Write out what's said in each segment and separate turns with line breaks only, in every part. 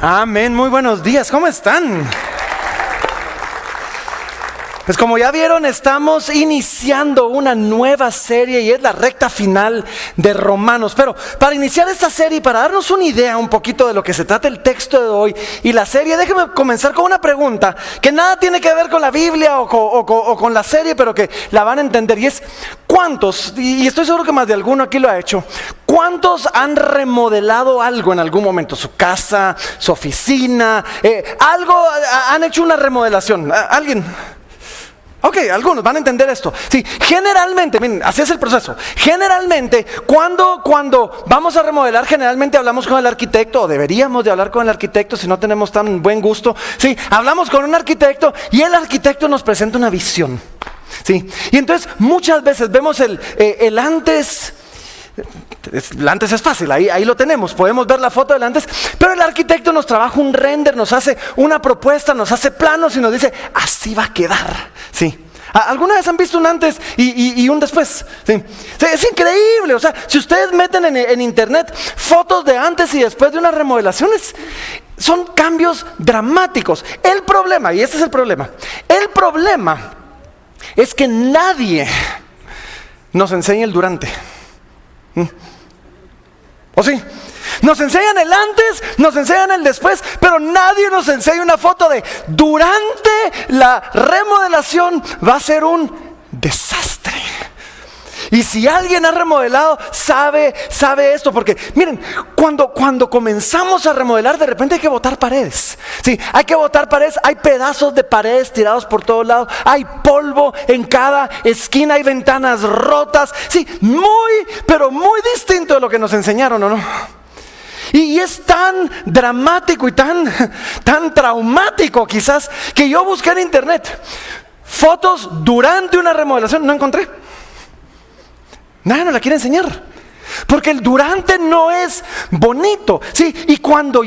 Amén, muy buenos días, ¿cómo están? Pues como ya vieron, estamos iniciando una nueva serie y es la recta final de Romanos. Pero para iniciar esta serie y para darnos una idea un poquito de lo que se trata el texto de hoy y la serie, déjenme comenzar con una pregunta que nada tiene que ver con la Biblia o con la serie, pero que la van a entender. Y es, ¿cuántos, y estoy seguro que más de alguno aquí lo ha hecho, cuántos han remodelado algo en algún momento? Su casa, su oficina, han hecho una remodelación. ¿Alguien? Ok, algunos van a entender esto. Sí, generalmente, miren, así es el proceso. Generalmente, cuando vamos a remodelar, generalmente hablamos con el arquitecto, o deberíamos de hablar con el arquitecto si no tenemos tan buen gusto. Sí, hablamos con un arquitecto y el arquitecto nos presenta una visión. Sí, y entonces muchas veces vemos el antes. El antes es fácil, ahí lo tenemos, podemos ver la foto del antes, pero el arquitecto nos trabaja un render, nos hace una propuesta, nos hace planos y nos dice, así va a quedar. Sí. ¿Alguna vez han visto un antes y un después? Sí. Es increíble, o sea, si ustedes meten en internet fotos de antes y después de unas remodelaciones, son cambios dramáticos. El problema, y este es el problema es que nadie nos enseña el durante. ¿O sí? Nos enseñan el antes, nos enseñan el después, pero nadie nos enseña una foto de durante la remodelación va a ser un desastre. Y si alguien ha remodelado, sabe esto, porque miren, cuando comenzamos a remodelar, de repente hay que botar paredes. Sí, hay que botar paredes, hay pedazos de paredes tirados por todos lados, hay polvo en cada esquina, hay ventanas rotas. Sí, pero muy distinto de lo que nos enseñaron, ¿o no? Y es tan dramático y tan traumático quizás, que yo busqué en internet fotos durante una remodelación, no encontré. Nadie nos la quiere enseñar, porque el durante no es bonito, ¿sí? Y cuando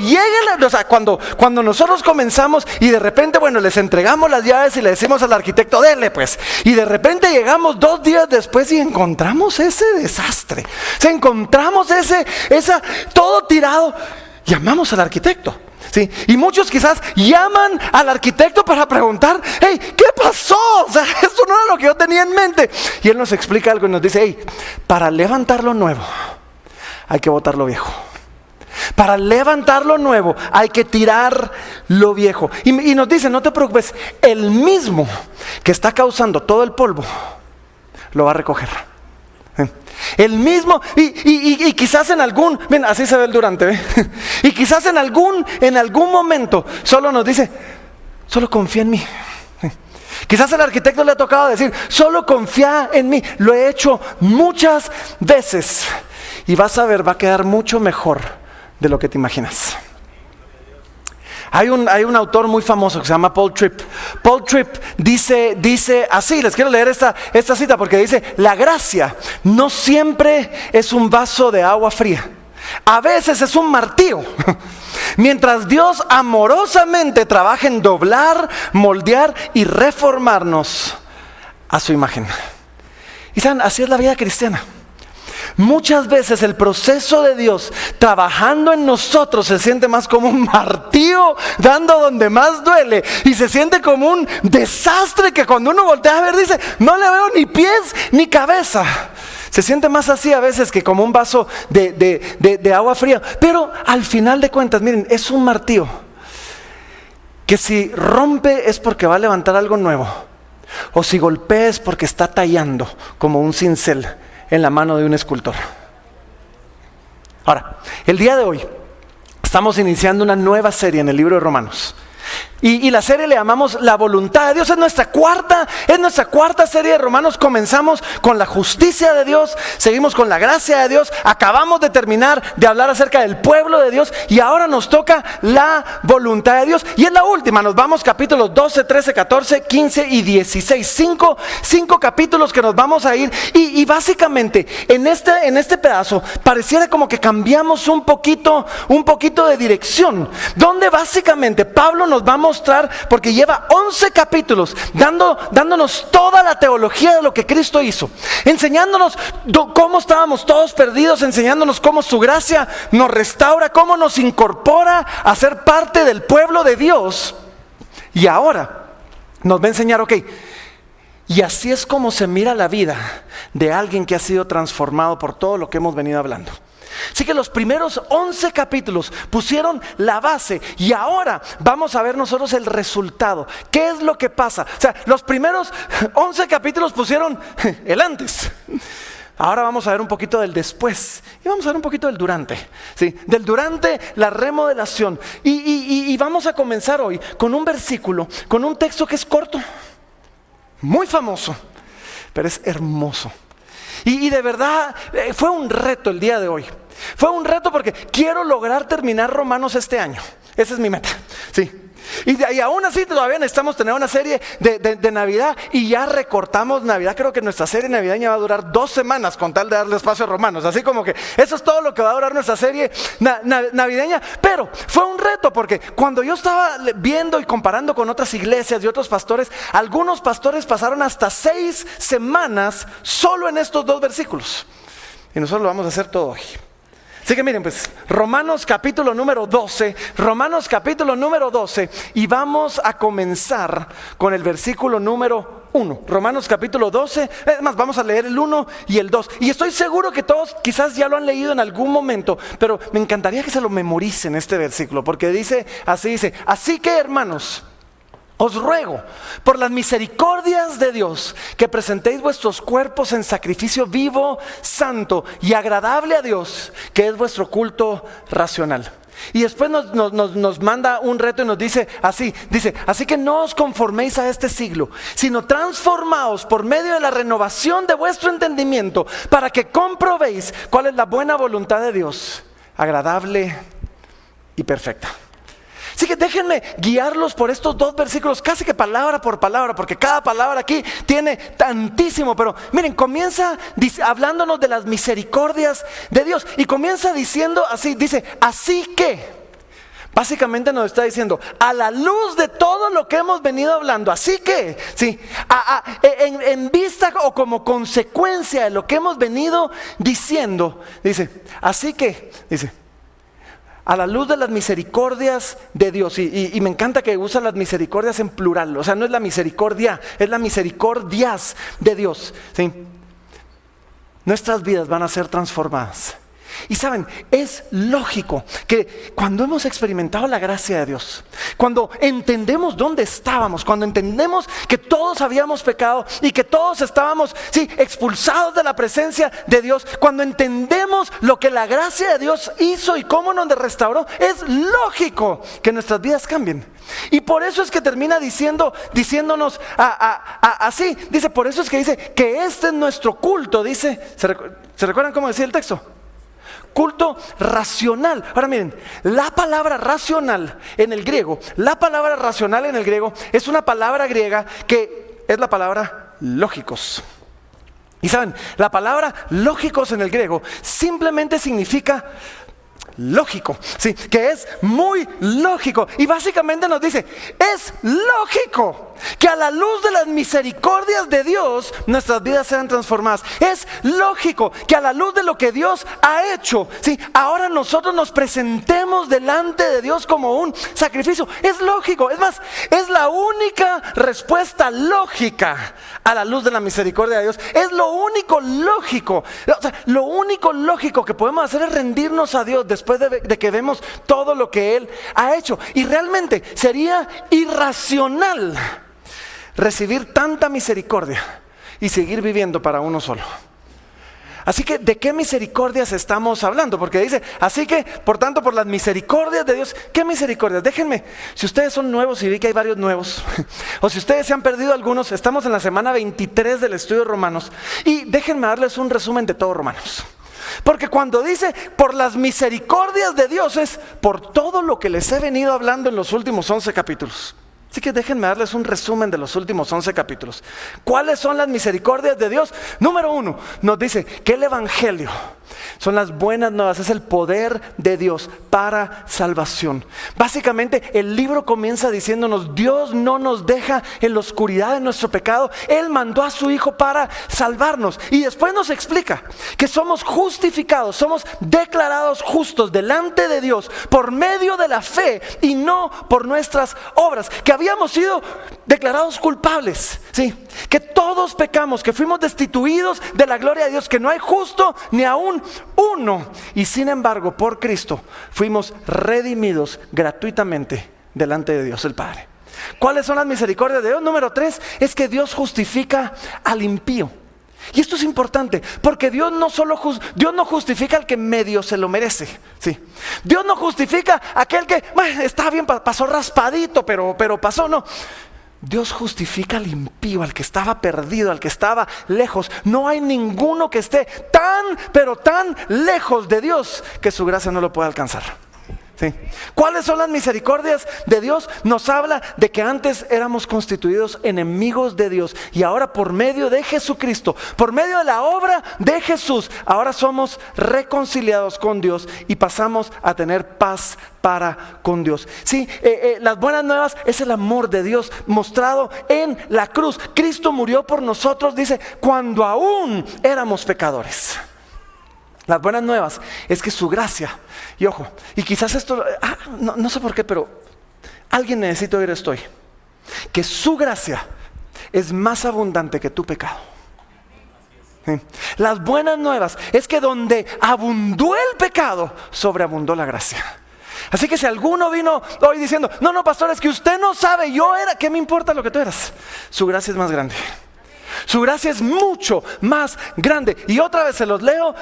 cuando nosotros comenzamos y de repente, bueno, les entregamos las llaves y le decimos al arquitecto, dele pues, y de repente llegamos 2 días después y encontramos ese desastre, encontramos todo tirado, llamamos al arquitecto. Sí, y muchos quizás llaman al arquitecto para preguntar, hey, ¿qué pasó? O sea, esto no era lo que yo tenía en mente. Y él nos explica algo y nos dice, hey, para levantar lo nuevo hay que botar lo viejo. Para levantar lo nuevo hay que tirar lo viejo. Y nos dice, no te preocupes, el mismo que está causando todo el polvo lo va a recoger. El mismo, y quizás en algún, ven, así se ve el durante, ¿ve? Y quizás en algún momento solo nos dice, solo confía en mí. Quizás el arquitecto le ha tocado decir, solo confía en mí. Lo he hecho muchas veces y vas a ver, va a quedar mucho mejor de lo que te imaginas. Hay un autor muy famoso que se llama Paul Tripp. Paul Tripp dice así, les quiero leer esta cita porque dice, la gracia no siempre es un vaso de agua fría, a veces es un martillo. Mientras Dios amorosamente trabaja en doblar, moldear y reformarnos a su imagen. Y saben, así es la vida cristiana. Muchas veces el proceso de Dios trabajando en nosotros se siente más como un martillo dando donde más duele, y se siente como un desastre que cuando uno voltea a ver dice, no le veo ni pies ni cabeza. Se siente más así a veces que como un vaso de agua fría. Pero al final de cuentas, miren, es un martillo que si rompe es porque va a levantar algo nuevo, o si golpea es porque está tallando como un cincel en la mano de un escultor. Ahora, el día de hoy estamos iniciando una nueva serie en el libro de Romanos. Y la serie le llamamos La Voluntad de Dios. Es nuestra cuarta serie de Romanos. Comenzamos con la justicia de Dios, seguimos con la gracia de Dios, acabamos de terminar de hablar acerca del pueblo de Dios y ahora nos toca la voluntad de Dios. Y es la última, nos vamos capítulos 12, 13, 14, 15 y 16. Cinco capítulos que nos vamos a ir. Y básicamente en este pedazo pareciera como que cambiamos un poquito de dirección, donde básicamente Pablo nos va a mostrar, porque lleva 11 capítulos dándonos toda la teología de lo que Cristo hizo, enseñándonos cómo estábamos todos perdidos, enseñándonos cómo su gracia nos restaura, cómo nos incorpora a ser parte del pueblo de Dios. Y ahora nos va a enseñar, ok, y así es como se mira la vida de alguien que ha sido transformado por todo lo que hemos venido hablando. Así que los primeros 11 capítulos pusieron la base y ahora vamos a ver nosotros el resultado. ¿Qué es lo que pasa? O sea, los primeros 11 capítulos pusieron el antes. Ahora vamos a ver un poquito del después y vamos a ver un poquito del durante, ¿sí? Del durante, la remodelación. Y vamos a comenzar hoy con un versículo, con un texto que es corto, muy famoso, pero es hermoso. Y de verdad fue un reto el día de hoy. Fue un reto porque quiero lograr terminar Romanos este año. Esa es mi meta, sí. Y aún así todavía necesitamos tener una serie de Navidad y ya recortamos Navidad. Creo que nuestra serie navideña va a durar 2 semanas con tal de darle espacio a Romanos. Así como que eso es todo lo que va a durar nuestra serie navideña. Pero fue un reto porque cuando yo estaba viendo y comparando con otras iglesias y otros pastores, algunos pastores pasaron hasta 6 semanas solo en estos 2 versículos. Y nosotros lo vamos a hacer todo hoy. Así que miren pues, Romanos capítulo número 12, y vamos a comenzar con el versículo número 1. Romanos capítulo 12, es más, vamos a leer el 1 y el 2. Y estoy seguro que todos quizás ya lo han leído en algún momento, pero me encantaría que se lo memoricen este versículo, porque dice, así que hermanos, os ruego, por las misericordias de Dios, que presentéis vuestros cuerpos en sacrificio vivo, santo y agradable a Dios, que es vuestro culto racional. Y después nos manda un reto y nos dice, así que no os conforméis a este siglo, sino transformaos por medio de la renovación de vuestro entendimiento, para que comprobéis cuál es la buena voluntad de Dios, agradable y perfecta. Así que déjenme guiarlos por estos 2 versículos, casi que palabra por palabra, porque cada palabra aquí tiene tantísimo. Pero miren, comienza hablándonos de las misericordias de Dios. Y comienza diciendo así, dice, así que, básicamente nos está diciendo, a la luz de todo lo que hemos venido hablando, así que, sí, en vista o como consecuencia de lo que hemos venido diciendo, dice, así que, dice, a la luz de las misericordias de Dios. Y me encanta que usa las misericordias en plural. O sea, no es la misericordia, es la misericordias de Dios, ¿sí? Nuestras vidas van a ser transformadas. Y saben, es lógico que cuando hemos experimentado la gracia de Dios, cuando entendemos dónde estábamos, cuando entendemos que todos habíamos pecado y que todos estábamos, sí, expulsados de la presencia de Dios, cuando entendemos lo que la gracia de Dios hizo y cómo nos restauró, es lógico que nuestras vidas cambien. Y por eso es que termina diciéndonos así, dice, por eso es que dice que este es nuestro culto, dice, ¿se recuerdan cómo decía el texto? Culto racional. Ahora miren, la palabra racional en el griego es una palabra griega que es la palabra lógicos. Y saben, la palabra lógicos en el griego simplemente significa lógico, sí, que es muy lógico. Y básicamente nos dice, es lógico que a la luz de las misericordias de Dios nuestras vidas sean transformadas. Es lógico que a la luz de lo que Dios ha hecho, sí, ahora nosotros nos presentemos delante de Dios como un sacrificio. Es lógico, es más, es la única respuesta lógica a la luz de la misericordia de Dios. Es lo único lógico. O sea, lo único lógico que podemos hacer es rendirnos a Dios después de que vemos todo lo que Él ha hecho. Y realmente sería irracional recibir tanta misericordia y seguir viviendo para uno solo. Así que, ¿de qué misericordias estamos hablando? Porque dice, así que, por tanto, por las misericordias de Dios. ¿Qué misericordias? Déjenme, si ustedes son nuevos y vi que hay varios nuevos, o si ustedes se han perdido algunos, estamos en la semana 23 del estudio de Romanos. Y déjenme darles un resumen de todo Romanos. Porque cuando dice por las misericordias de Dios es por todo lo que les he venido hablando en los últimos 11 capítulos. Así que déjenme darles un resumen de los últimos 11 capítulos. ¿Cuáles son las misericordias de Dios? Número 1, nos dice que el Evangelio Son las buenas nuevas, es el poder de Dios para salvación. Básicamente el libro comienza diciéndonos: Dios no nos deja en la oscuridad de nuestro pecado. Él mandó a su Hijo para salvarnos. Y después nos explica que somos justificados, somos declarados justos delante de Dios por medio de la fe y no por nuestras obras. Que habíamos sido declarados culpables, ¿sí? Que todos pecamos, que fuimos destituidos de la gloria de Dios, que no hay justo ni aún uno. Y sin embargo, por Cristo fuimos redimidos gratuitamente delante de Dios el Padre. ¿Cuáles son las misericordias de Dios? Número 3 es que Dios justifica al impío. Y esto es importante, porque Dios no justifica al que medio se lo merece, ¿sí? Dios no justifica a aquel que, bueno, está bien, pasó raspadito, pero pasó, no. Dios justifica al impío, al que estaba perdido, al que estaba lejos. No hay ninguno que esté pero tan lejos de Dios que su gracia no lo pueda alcanzar, ¿sí? ¿Cuáles son las misericordias de Dios? Nos habla de que antes éramos constituidos enemigos de Dios, y ahora por medio de Jesucristo, por medio de la obra de Jesús, ahora somos reconciliados con Dios y pasamos a tener paz para con Dios. Sí, las buenas nuevas es el amor de Dios mostrado en la cruz. Cristo murió por nosotros, dice, cuando aún éramos pecadores. Las buenas nuevas es que su gracia, y ojo, y quizás esto, no sé por qué, pero alguien necesita oír esto hoy, que su gracia es más abundante que tu pecado. ¿Sí? Las buenas nuevas es que donde abundó el pecado, sobreabundó la gracia. Así que si alguno vino hoy diciendo: no, pastor, es que usted no sabe, yo era, ¿qué me importa lo que tú eras? Su gracia es más grande. Su gracia es mucho más grande. Y otra vez se los leo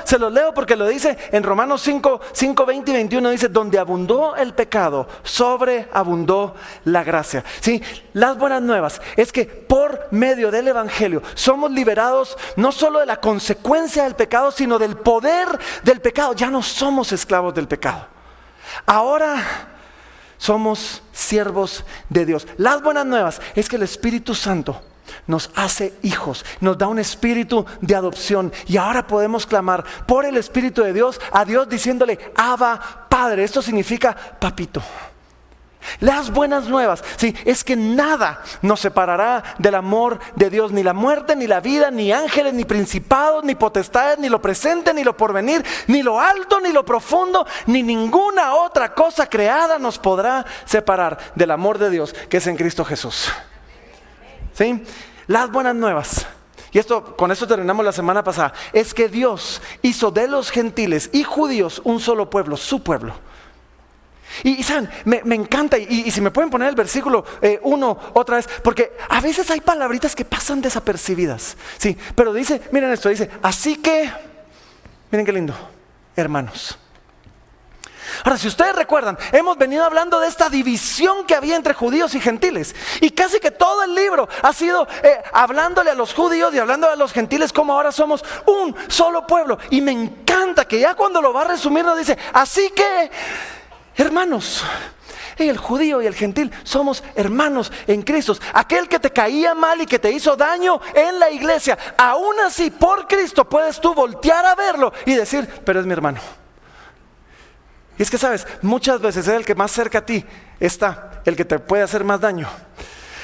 porque lo dice en Romanos 5, 20 y 21, dice: donde abundó el pecado, sobreabundó la gracia. ¿Sí? Las buenas nuevas es que por medio del Evangelio somos liberados no solo de la consecuencia del pecado, sino del poder del pecado. Ya no somos esclavos del pecado. Ahora somos siervos de Dios. Las buenas nuevas es que el Espíritu Santo nos hace hijos, nos da un espíritu de adopción, y ahora podemos clamar por el Espíritu de Dios a Dios diciéndole: Abba, Padre. Esto significa papito. Las buenas nuevas, sí, es que nada nos separará del amor de Dios, ni la muerte, ni la vida, ni ángeles, ni principados, ni potestades, ni lo presente, ni lo porvenir, ni lo alto, ni lo profundo, ni ninguna otra cosa creada nos podrá separar del amor de Dios que es en Cristo Jesús. ¿Sí? Las buenas nuevas, y con esto terminamos la semana pasada, es que Dios hizo de los gentiles y judíos un solo pueblo, su pueblo. Y saben, me encanta, y si me pueden poner el versículo 1 otra vez, porque a veces hay palabritas que pasan desapercibidas, sí, pero dice, miren esto, dice: así que, miren qué lindo, hermanos. Ahora, si ustedes recuerdan, hemos venido hablando de esta división que había entre judíos y gentiles, y casi que todo el libro ha sido hablándole a los judíos y hablándole a los gentiles como ahora somos un solo pueblo. Y me encanta que ya cuando lo va a resumir nos dice: así que, hermanos, el judío y el gentil somos hermanos en Cristo. Aquel que te caía mal y que te hizo daño en la iglesia, aún así por Cristo puedes tú voltear a verlo y decir: pero es mi hermano. Y es que sabes, muchas veces es el que más cerca a ti está, el que te puede hacer más daño.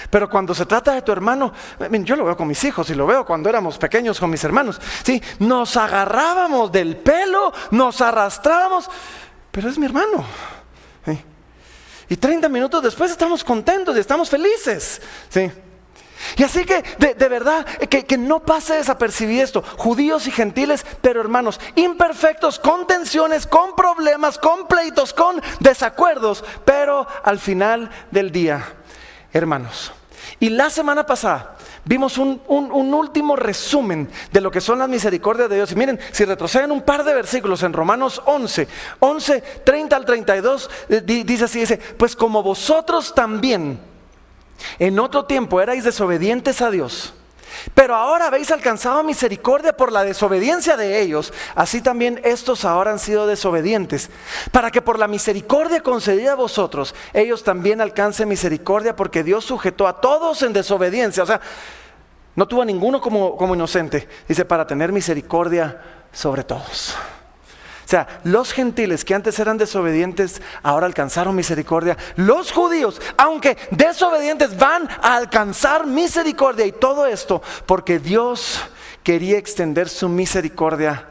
Pero cuando se trata de tu hermano, yo lo veo con mis hijos y lo veo cuando éramos pequeños con mis hermanos, ¿sí? Nos agarrábamos del pelo, nos arrastrábamos, pero es mi hermano, ¿sí? Y 30 minutos después estamos contentos y estamos felices, ¿sí? Y así que de verdad que no pase desapercibido esto: judíos y gentiles, pero hermanos, imperfectos, con tensiones, con problemas, con pleitos, con desacuerdos, pero al final del día, hermanos. Y la semana pasada vimos un último resumen de lo que son las misericordias de Dios. Y miren, si retroceden un par de versículos en Romanos 11, 30 al 32, dice así, dice: pues como vosotros también en otro tiempo erais desobedientes a Dios, pero ahora habéis alcanzado misericordia por la desobediencia de ellos, así también estos ahora han sido desobedientes, para que por la misericordia concedida a vosotros, ellos también alcancen misericordia, porque Dios sujetó a todos en desobediencia. O sea, no tuvo a ninguno como inocente. Dice: para tener misericordia sobre todos. sea, los gentiles que antes eran desobedientes, ahora alcanzaron misericordia. Los judíos, aunque desobedientes, van a alcanzar misericordia. Y todo esto porque Dios quería extender su misericordia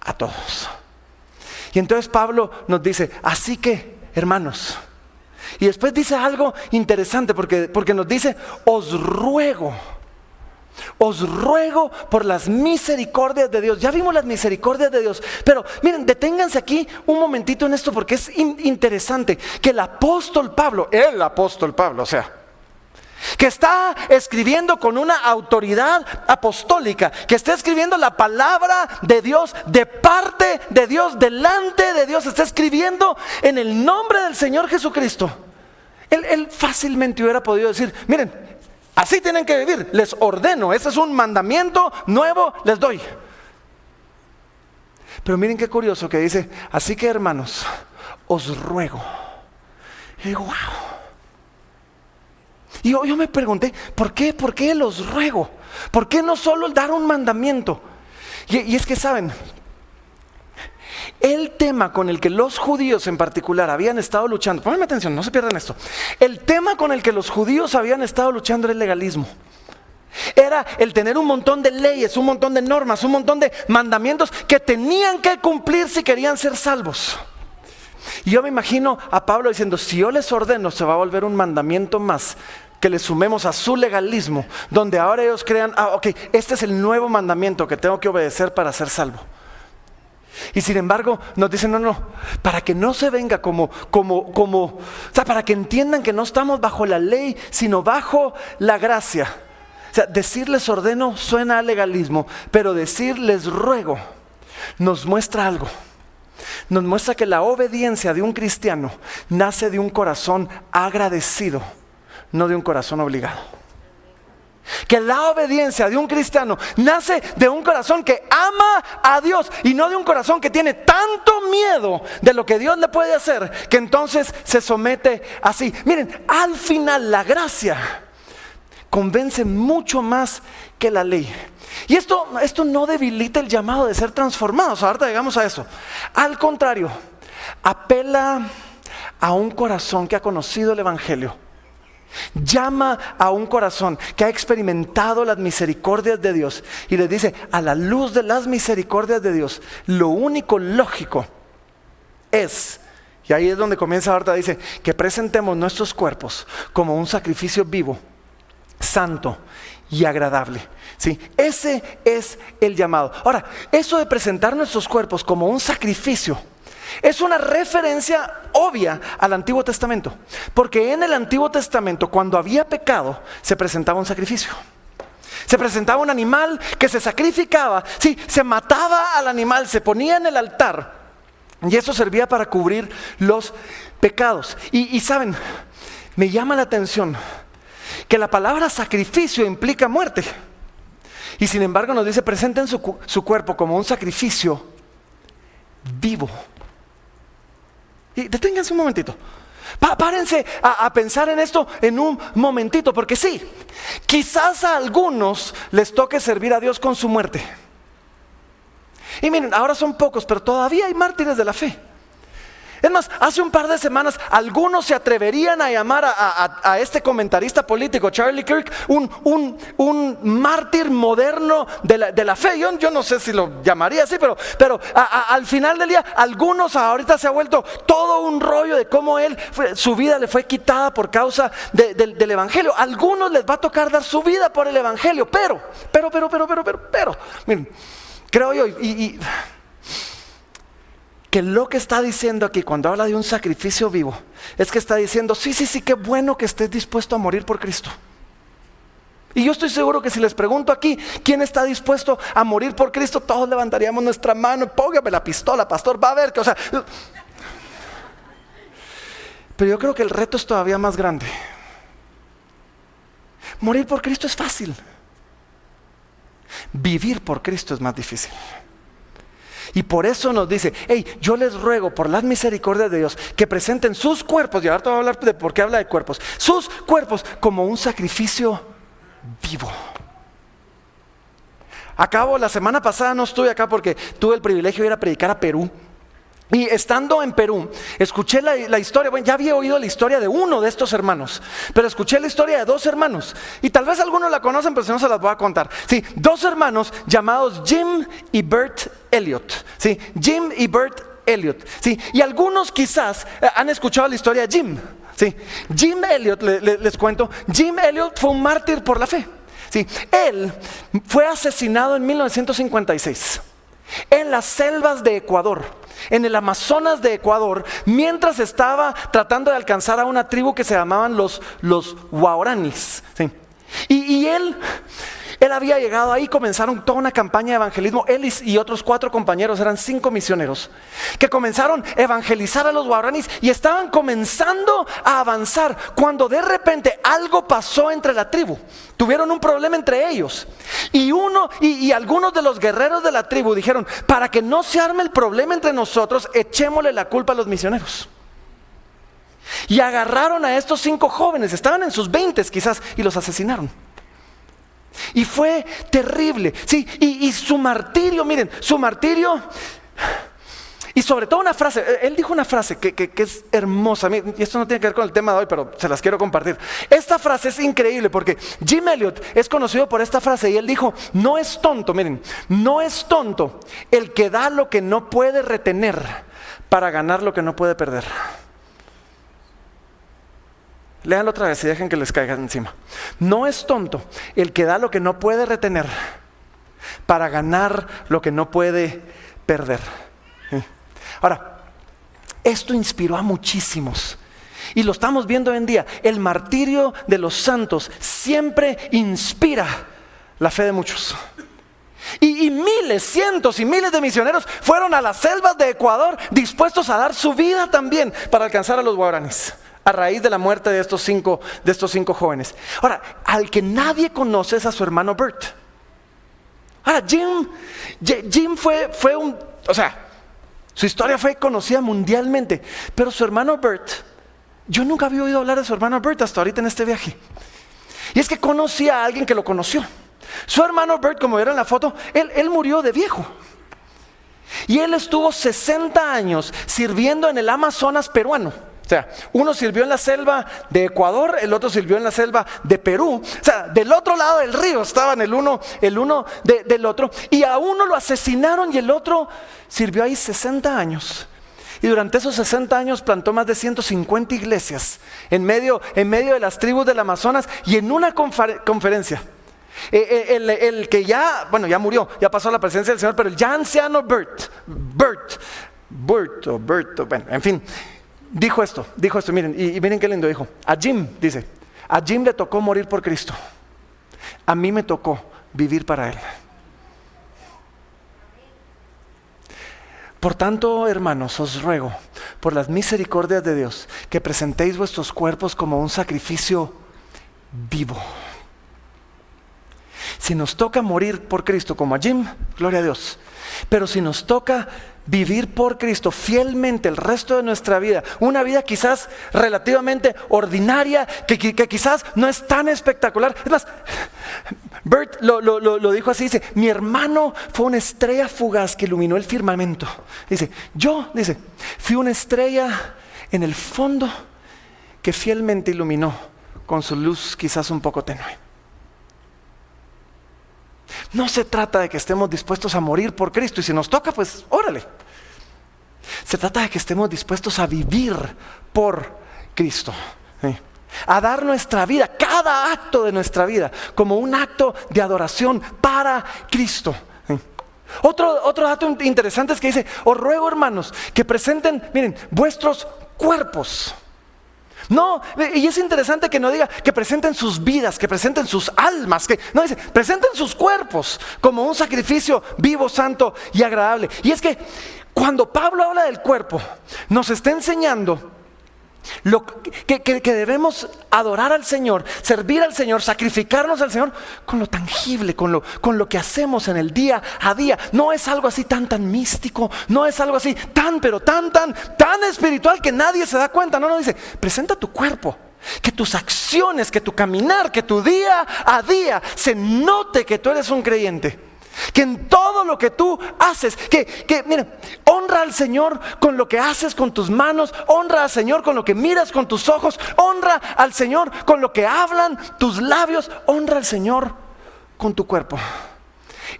a todos. Y entonces Pablo nos dice, así que, hermanos, y después dice algo interesante porque nos dice, os ruego por las misericordias de Dios. Ya vimos las misericordias de Dios, pero miren, deténganse aquí un momentito en esto porque es interesante que el apóstol Pablo, o sea, que está escribiendo con una autoridad apostólica, que está escribiendo la palabra de Dios, de parte de Dios, delante de Dios, está escribiendo en el nombre del Señor Jesucristo. Él fácilmente hubiera podido decir, miren, así tienen que vivir, les ordeno, ese es un mandamiento nuevo, les doy. Pero miren qué curioso que dice, así que hermanos, os ruego. Y digo, wow. Y yo me pregunté, ¿por qué los ruego? ¿Por qué no solo el dar un mandamiento? Y es que saben, el tema con el que los judíos en particular habían estado luchando, pónganme atención, no se pierdan esto. El tema con el que los judíos habían estado luchando era el legalismo. Era el tener un montón de leyes, un montón de normas, un montón de mandamientos que tenían que cumplir si querían ser salvos. Y yo me imagino a Pablo diciendo, si yo les ordeno, se va a volver un mandamiento más que le sumemos a su legalismo, donde ahora ellos crean, ok, este es el nuevo mandamiento que tengo que obedecer para ser salvo. Y sin embargo nos dicen, no, para que no se venga o sea, para que entiendan que no estamos bajo la ley, sino bajo la gracia. O sea, decirles ordeno suena a legalismo, pero decirles ruego nos muestra algo. Nos muestra que la obediencia de un cristiano nace de un corazón agradecido, no de un corazón obligado. Que la obediencia de un cristiano nace de un corazón que ama a Dios y no de un corazón que tiene tanto miedo de lo que Dios le puede hacer, que entonces se somete así. Miren, al final la gracia convence mucho más que la ley. Y esto no debilita el llamado de ser transformados. Ahorita llegamos a eso. Al contrario, apela a un corazón que ha conocido el evangelio. Llama a un corazón que ha experimentado las misericordias de Dios y les dice, a la luz de las misericordias de Dios, lo único lógico es, y ahí es donde comienza ahorita, dice, que presentemos nuestros cuerpos como un sacrificio vivo, santo y agradable. ¿Sí? Ese es el llamado. Ahora, eso de presentar nuestros cuerpos como un sacrificio es una referencia obvia al Antiguo Testamento, porque en el Antiguo Testamento, cuando había pecado, se presentaba un sacrificio. Se presentaba un animal que se sacrificaba, sí, se mataba al animal, se ponía en el altar, y eso servía para cubrir los pecados. Y saben, me llama la atención que la palabra sacrificio implica muerte, y sin embargo nos dice, presenten su cuerpo como un sacrificio vivo. Y deténganse un momentito. Párense a pensar en esto en un momentito, porque sí, quizás a algunos les toque servir a Dios con su muerte. Y miren, ahora son pocos, pero todavía hay mártires de la fe. Es más, hace un par de semanas algunos se atreverían a llamar a este comentarista político, Charlie Kirk, un mártir moderno de la fe. Yo no sé si lo llamaría así, pero al final del día, algunos ahorita se ha vuelto todo un rollo de cómo su vida le fue quitada por causa del evangelio. A algunos les va a tocar dar su vida por el evangelio, pero, miren, creo yo, que lo que está diciendo aquí cuando habla de un sacrificio vivo es que está diciendo, sí, qué bueno que estés dispuesto a morir por Cristo. Y yo estoy seguro que si les pregunto aquí, ¿quién está dispuesto a morir por Cristo? Todos levantaríamos nuestra mano, póngame la pistola, pastor, va a ver que, pero yo creo que el reto es todavía más grande. Morir por Cristo es fácil. Vivir por Cristo es más difícil. Y por eso nos dice, hey, yo les ruego por las misericordias de Dios que presenten sus cuerpos, y ahora te voy a hablar de por qué habla de cuerpos, sus cuerpos como un sacrificio vivo. La semana pasada no estuve acá porque tuve el privilegio de ir a predicar a Perú. Y estando en Perú, escuché la historia, bueno, ya había oído la historia de uno de estos hermanos, pero escuché la historia de dos hermanos, y tal vez algunos la conocen, pero si no se las voy a contar. Sí, dos hermanos llamados Jim y Bert Elliot. Sí, Jim y Bert Elliot. Sí, y algunos quizás han escuchado la historia de Jim. Sí, Jim Elliot, les cuento, Jim Elliot fue un mártir por la fe. Sí, él fue asesinado en 1956 en las selvas de Ecuador, en el Amazonas de Ecuador, mientras estaba tratando de alcanzar a una tribu que se llamaban los Guaraníes. ¿Sí? Y él había llegado ahí, comenzaron toda una campaña de evangelismo. Él y otros 4 compañeros, eran 5 misioneros, que comenzaron a evangelizar a los guaraníes y estaban comenzando a avanzar, cuando de repente algo pasó entre la tribu. Tuvieron un problema entre ellos, y algunos de los guerreros de la tribu dijeron: para que no se arme el problema entre nosotros, echémosle la culpa a los misioneros. Y agarraron a estos 5 jóvenes, estaban en sus 20s quizás, y los asesinaron. Y fue terrible. Sí, y su martirio, miren, su martirio. Y sobre todo una frase, él dijo una frase que es hermosa. Y esto no tiene que ver con el tema de hoy, pero se las quiero compartir. Esta frase es increíble porque Jim Elliot es conocido por esta frase, y él dijo: no es tonto, miren, no es tonto el que da lo que no puede retener para ganar lo que no puede perder. Léanlo otra vez y dejen que les caiga encima. No es tonto el que da lo que no puede retener para ganar lo que no puede perder. Ahora, esto inspiró a muchísimos, y lo estamos viendo hoy en día. El martirio de los santos siempre inspira la fe de muchos. Y miles, cientos y miles de misioneros fueron a las selvas de Ecuador dispuestos a dar su vida también para alcanzar a los guaraníes, a raíz de la muerte de estos cinco jóvenes. Ahora, al que nadie conoce es a su hermano Bert. Ahora, Jim fue un, su historia fue conocida mundialmente, pero su hermano Bert, yo nunca había oído hablar de su hermano Bert hasta ahorita en este viaje. Y es que conocí a alguien que lo conoció. Su hermano Bert, como vieron en la foto, él murió de viejo. Y él estuvo 60 años sirviendo en el Amazonas peruano. O sea, uno sirvió en la selva de Ecuador, el otro sirvió en la selva de Perú. O sea, del otro lado del río estaban el uno del otro. Y a uno lo asesinaron y el otro sirvió ahí 60 años. Y durante esos 60 años plantó más de 150 iglesias en medio de las tribus del Amazonas. Y en una conferencia, el que ya murió, ya pasó a la presencia del Señor, pero el ya anciano Bert, en fin, dijo esto, miren, y miren qué lindo dijo. A Jim le tocó morir por Cristo. A mí me tocó vivir para Él. Por tanto, hermanos, os ruego, por las misericordias de Dios, que presentéis vuestros cuerpos como un sacrificio vivo. Si nos toca morir por Cristo como a Jim, gloria a Dios. Pero si nos toca vivir por Cristo fielmente el resto de nuestra vida, una vida quizás relativamente ordinaria, que quizás no es tan espectacular. Es más, Bert lo dijo así, dice: mi hermano fue una estrella fugaz que iluminó el firmamento. Yo fui una estrella en el fondo que fielmente iluminó con su luz quizás un poco tenue. No se trata de que estemos dispuestos a morir por Cristo, y si nos toca, pues órale. Se trata de que estemos dispuestos a vivir por Cristo, ¿sí? A dar nuestra vida, cada acto de nuestra vida, como un acto de adoración para Cristo, ¿sí? Otro dato interesante es que dice: os ruego, hermanos, que presenten, miren, vuestros cuerpos. No, y es interesante que no diga que presenten sus vidas, que presenten sus almas, no, dice: presenten sus cuerpos como un sacrificio vivo, santo y agradable. Y es que cuando Pablo habla del cuerpo, nos está enseñando que debemos adorar al Señor, servir al Señor, sacrificarnos al Señor con lo tangible, con lo que hacemos en el día a día. No es algo así tan místico, no es algo así tan espiritual que nadie se da cuenta. No, dice: presenta tu cuerpo, que tus acciones, que tu caminar, que tu día a día se note que tú eres un creyente. Que en todo lo que tú haces, mira, honra al Señor con lo que haces con tus manos, honra al Señor con lo que miras con tus ojos, honra al Señor con lo que hablan tus labios, honra al Señor con tu cuerpo.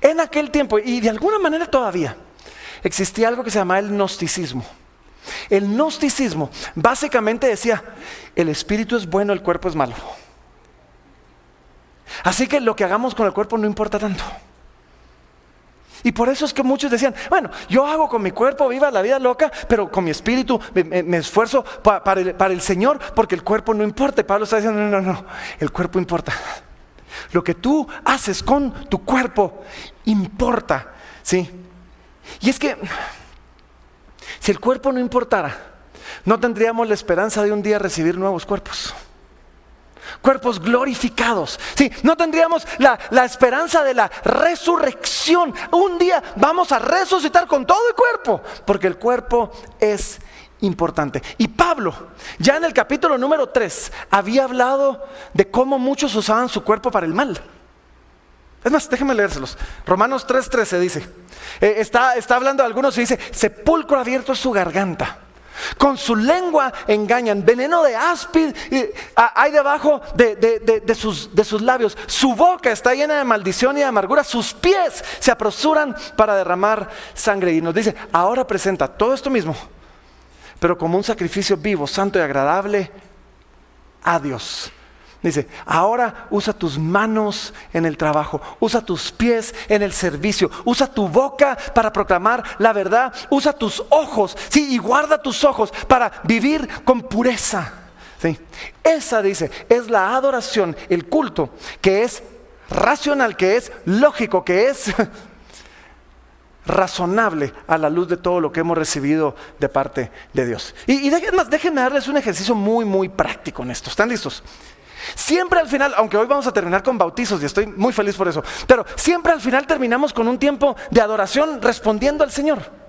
En aquel tiempo, y de alguna manera todavía, existía algo que se llamaba el gnosticismo. El gnosticismo básicamente decía, el espíritu es bueno, el cuerpo es malo. Así que lo que hagamos con el cuerpo no importa tanto. Y por eso es que muchos decían, bueno, yo hago con mi cuerpo, viva la vida loca, pero con mi espíritu me esfuerzo para el Señor, porque el cuerpo no importa. Y Pablo está diciendo, no, el cuerpo importa. Lo que tú haces con tu cuerpo importa, ¿sí? Y es que si el cuerpo no importara, no tendríamos la esperanza de un día recibir nuevos cuerpos. Cuerpos glorificados. Sí, no tendríamos la esperanza de la resurrección. Un día vamos a resucitar con todo el cuerpo, porque el cuerpo es importante. Y Pablo, ya en el capítulo número 3, había hablado de cómo muchos usaban su cuerpo para el mal. Es más, déjenme leérselos. Romanos 3:13 dice, está hablando de algunos y dice, sepulcro abierto es su garganta. Con su lengua engañan, veneno de áspid hay debajo de sus labios. Su boca está llena de maldición y de amargura. Sus pies se apresuran para derramar sangre. Y nos dice, ahora presenta todo esto mismo, pero como un sacrificio vivo, santo y agradable a Dios. Dice, ahora usa tus manos en el trabajo, usa tus pies en el servicio, usa tu boca para proclamar la verdad, usa tus ojos, sí, y guarda tus ojos para vivir con pureza. Sí. Esa, dice, es la adoración, el culto, que es racional, que es lógico, que es razonable a la luz de todo lo que hemos recibido de parte de Dios. Y déjenme darles un ejercicio muy, muy práctico en esto. ¿Están listos? Siempre al final, aunque hoy vamos a terminar con bautizos y estoy muy feliz por eso, pero siempre al final terminamos con un tiempo de adoración respondiendo al Señor.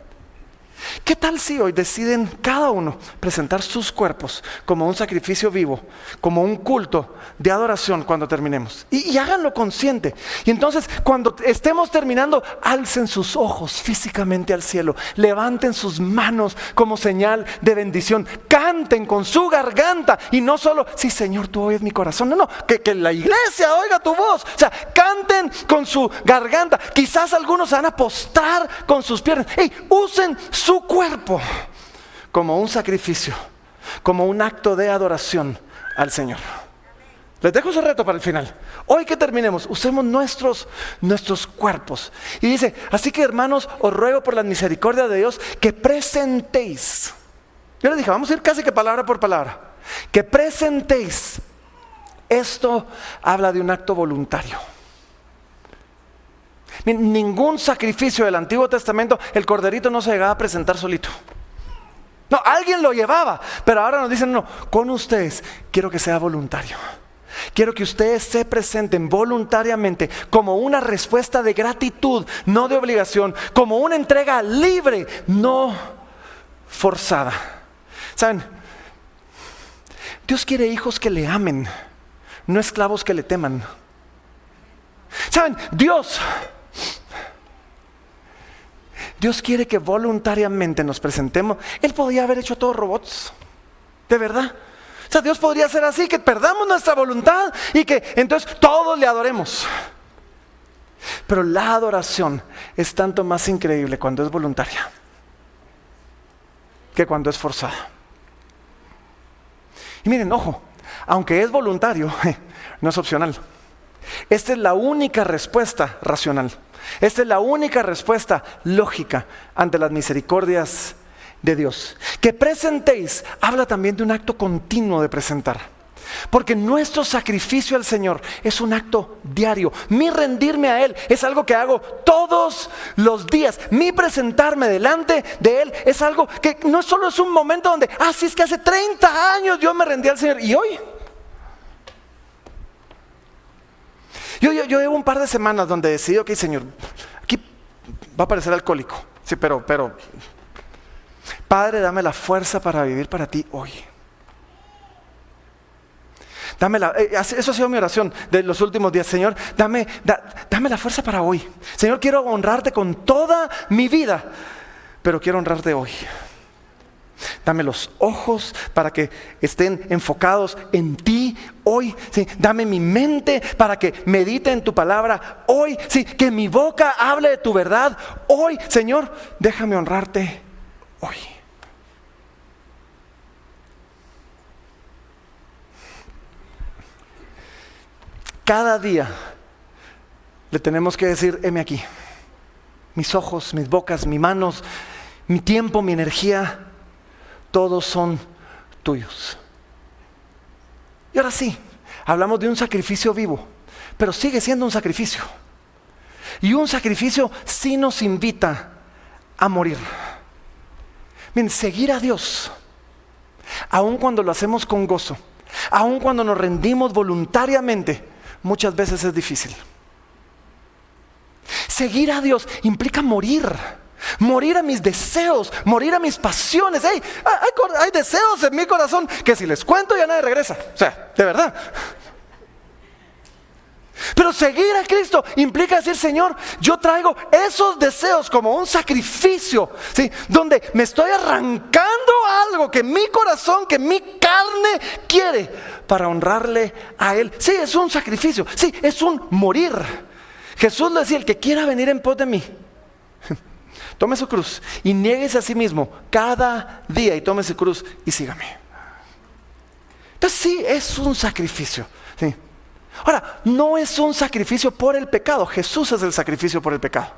¿Qué tal si hoy deciden cada uno presentar sus cuerpos como un sacrificio vivo, como un culto de adoración cuando terminemos? Y háganlo consciente. Y entonces cuando estemos terminando, alcen sus ojos físicamente al cielo, levanten sus manos como señal de bendición, canten con su garganta y no solo, sí Señor, tú oyes mi corazón, no, que la iglesia oiga tu voz. O sea, canten con su garganta. Quizás algunos se van a postrar con sus piernas. Usen su cuerpo como un sacrificio, como un acto de adoración al Señor. Les dejo ese reto para el final. Hoy que terminemos, usemos nuestros cuerpos. Y dice, así que hermanos, os ruego por la misericordia de Dios que presentéis. Yo les dije, vamos a ir casi que palabra por palabra. Que presentéis. Esto habla de un acto voluntario. Ningún sacrificio del Antiguo Testamento, el corderito no se llegaba a presentar solito. No, alguien lo llevaba, pero ahora nos dicen, no, con ustedes quiero que sea voluntario. Quiero que ustedes se presenten voluntariamente como una respuesta de gratitud, no de obligación, como una entrega libre, no forzada. ¿Saben? Dios quiere hijos que le amen, no esclavos que le teman. ¿Saben? Dios quiere que voluntariamente nos presentemos. Él podía haber hecho todos robots, de verdad. O sea, Dios podría hacer así, que perdamos nuestra voluntad y que entonces todos le adoremos. Pero la adoración es tanto más increíble cuando es voluntaria que cuando es forzada. Y miren, ojo, aunque es voluntario, no es opcional. Esta es la única respuesta racional. Esta es la única respuesta lógica ante las misericordias de Dios. Que presentéis habla también de un acto continuo de presentar. Porque nuestro sacrificio al Señor es un acto diario. Mi rendirme a Él es algo que hago todos los días. Mi presentarme delante de Él es algo que no solo es un momento donde, sí, es que hace 30 años yo me rendí al Señor. ¿Y hoy? Yo llevo un par de semanas donde decidí, ok, Señor, aquí va a parecer alcohólico, sí, pero Padre, dame la fuerza para vivir para ti hoy. Eso ha sido mi oración de los últimos días. Señor, dame la fuerza para hoy. Señor, quiero honrarte con toda mi vida, pero quiero honrarte hoy. Dame los ojos para que estén enfocados en ti hoy. ¿Sí? Dame mi mente para que medite en tu palabra hoy. ¿Sí? Que mi boca hable de tu verdad hoy. Señor, déjame honrarte hoy. Cada día le tenemos que decir, heme aquí. Mis ojos, mis bocas, mis manos, mi tiempo, mi energía, todos son tuyos. Y ahora sí, hablamos de un sacrificio vivo, pero sigue siendo un sacrificio. Y un sacrificio sí nos invita a morir. Miren, seguir a Dios, aun cuando lo hacemos con gozo, aun cuando nos rendimos voluntariamente, muchas veces es difícil. Seguir a Dios implica morir a mis deseos, morir a mis pasiones. Hay deseos en mi corazón que si les cuento ya nadie regresa. O sea, de verdad. Pero seguir a Cristo implica decir, Señor, yo traigo esos deseos como un sacrificio, ¿sí? Donde me estoy arrancando algo que mi corazón, que mi carne quiere para honrarle a Él. Sí, es un sacrificio, sí, es un morir. Jesús le decía, el que quiera venir en pos de mí, tome su cruz y niéguese a sí mismo cada día y tome su cruz y sígame. Entonces sí, es un sacrificio, sí. Ahora, no es un sacrificio por el pecado. Jesús es el sacrificio por el pecado.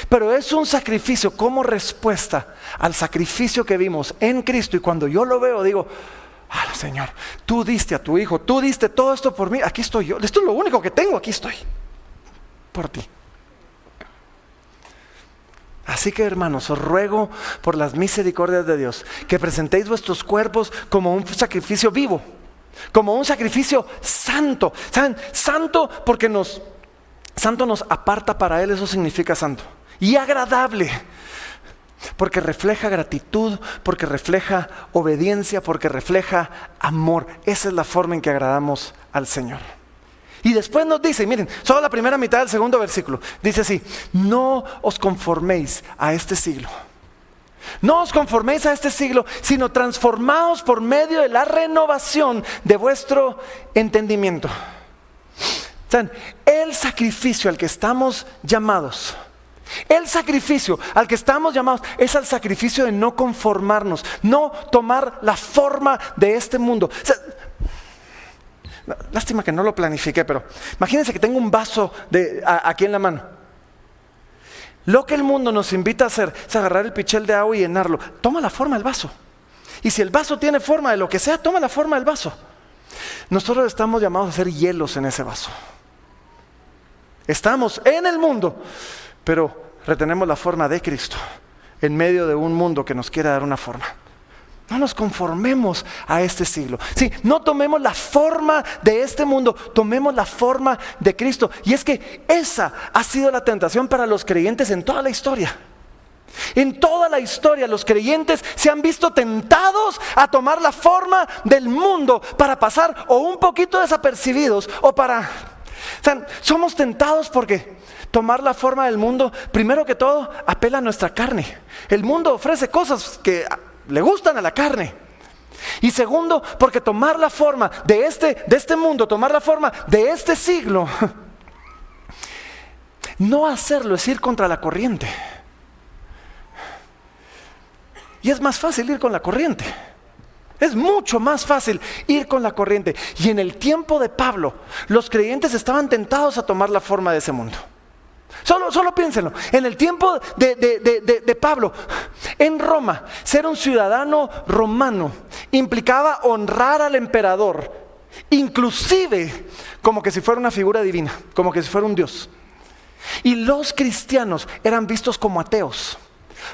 Pero es un sacrificio como respuesta al sacrificio que vimos en Cristo. Y cuando yo lo veo digo, Señor, tú diste a tu Hijo, tú diste todo esto por mí, aquí estoy yo. Esto es lo único que tengo, aquí estoy. Por ti. Así que, hermanos, os ruego por las misericordias de Dios que presentéis vuestros cuerpos como un sacrificio vivo, como un sacrificio santo. ¿Saben? Santo porque santo nos aparta para Él, eso significa santo. Y agradable, porque refleja gratitud, porque refleja obediencia, porque refleja amor. Esa es la forma en que agradamos al Señor. Y después nos dice, miren, solo la primera mitad del segundo versículo, dice así: no os conforméis a este siglo. No os conforméis a este siglo, sino transformaos por medio de la renovación de vuestro entendimiento. ¿Saben? El sacrificio al que estamos llamados, es al sacrificio de no conformarnos, no tomar la forma de este mundo. O sea, lástima que no lo planifiqué, pero imagínense que tengo un vaso aquí en la mano. Lo que el mundo nos invita a hacer es agarrar el pichel de agua y llenarlo. Toma la forma del vaso. Y si el vaso tiene forma de lo que sea, toma la forma del vaso. Nosotros estamos llamados a ser hielos en ese vaso. Estamos en el mundo, pero retenemos la forma de Cristo en medio de un mundo que nos quiere dar una forma. No nos conformemos a este siglo. Sí, no tomemos la forma de este mundo, tomemos la forma de Cristo. Y es que esa ha sido la tentación para los creyentes en toda la historia. En toda la historia los creyentes se han visto tentados a tomar la forma del mundo para pasar o un poquito desapercibidos o para... O sea, somos tentados porque tomar la forma del mundo, primero que todo, apela a nuestra carne. El mundo ofrece cosas que le gustan a la carne. Y segundo, porque tomar la forma de este mundo, tomar la forma de este siglo, no hacerlo es ir contra la corriente. Y es más fácil ir con la corriente. Es mucho más fácil ir con la corriente. Y en el tiempo de Pablo, los creyentes estaban tentados a tomar la forma de ese mundo. Solo piénsenlo. En el tiempo de Pablo, en Roma, ser un ciudadano romano implicaba honrar al emperador, inclusive como que si fuera una figura divina, como que si fuera un dios. Y los cristianos eran vistos como ateos.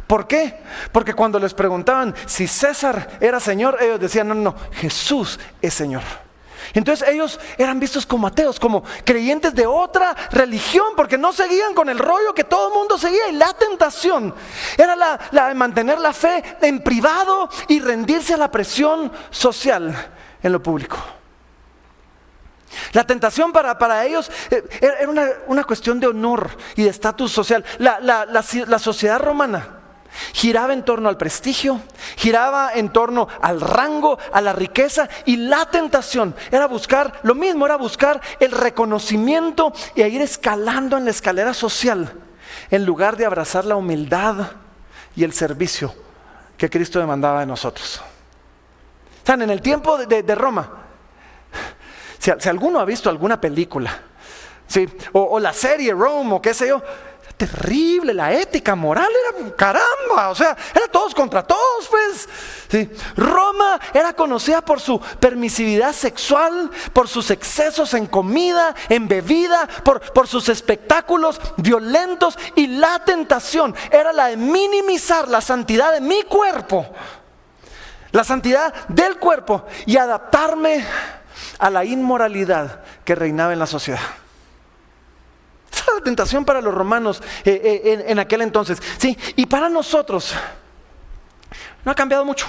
¿Por qué? Porque cuando les preguntaban si César era Señor, ellos decían, no, Jesús es Señor. Entonces ellos eran vistos como ateos, como creyentes de otra religión, porque no seguían con el rollo que todo el mundo seguía. Y la tentación era la de mantener la fe en privado y rendirse a la presión social en lo público. La tentación para ellos era una cuestión de honor y de estatus social. La sociedad romana giraba en torno al prestigio, giraba en torno al rango, a la riqueza, y la tentación era buscar lo mismo, era buscar el reconocimiento y ir escalando en la escalera social, en lugar de abrazar la humildad y el servicio que Cristo demandaba de nosotros. ¿Saben? En el tiempo de Roma, si alguno ha visto alguna película, ¿sí? o la serie Rome o qué sé yo, terrible, la ética moral era caramba, o sea, era todos contra todos, pues. ¿Sí? Roma era conocida por su permisividad sexual, por sus excesos en comida, en bebida, por sus espectáculos violentos, y la tentación era la de minimizar la santidad de mi cuerpo, la santidad del cuerpo, y adaptarme a la inmoralidad que reinaba en la sociedad. Esa era la tentación para los romanos en aquel entonces. Sí, y para nosotros no ha cambiado mucho.